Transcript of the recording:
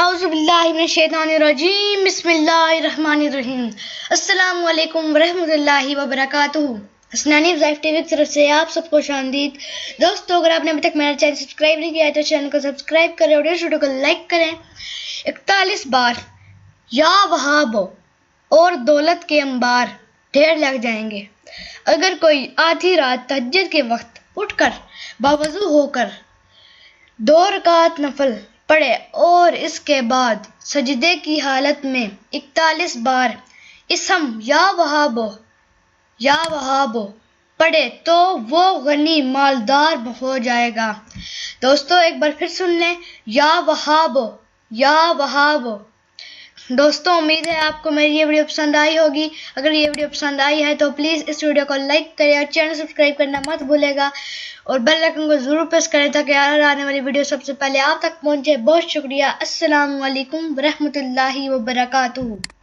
اعوذ باللہ من الشیطان الرجیم بسم اللہ الرحمن الرحیم السلام علیکم ورحمۃ اللہ وبرکاتہ۔ حسنانی وظائف ٹی وی کی طرف سے آپ سب کو خوش آمدید۔ دوستو، اگر آپ نے ابھی تک میرا چینل سبسکرائب نہیں کیا ہے تو چینل کو سبسکرائب کریں اور اس ویڈیو کو لائک کریں۔ 41 بار یا وہاب اور دولت کے انبار ڈھیر لگ جائیں گے اگر کوئی آدھی رات تہجد کے وقت اٹھ کر باوضو ہو کر 2 رکعت نفل پڑھے اور اس کے بعد سجدے کی حالت میں 41 بار اسم یا وہاب پڑھے تو وہ غنی مالدار ہو جائے گا۔ دوستو، ایک بار پھر سن لیں، یا وہاب۔ دوستو، امید ہے آپ کو میری یہ ویڈیو پسند آئی ہوگی۔ اگر یہ ویڈیو پسند آئی ہے تو پلیز اس ویڈیو کو لائک کریں اور چینل سبسکرائب کرنا مت بھولے گا اور بیل آئیکن کو ضرور پریس کریں تاکہ ہر آنے والی ویڈیو سب سے پہلے آپ تک پہنچے۔ بہت شکریہ۔ السلام علیکم ورحمۃ اللہ وبرکاتہ۔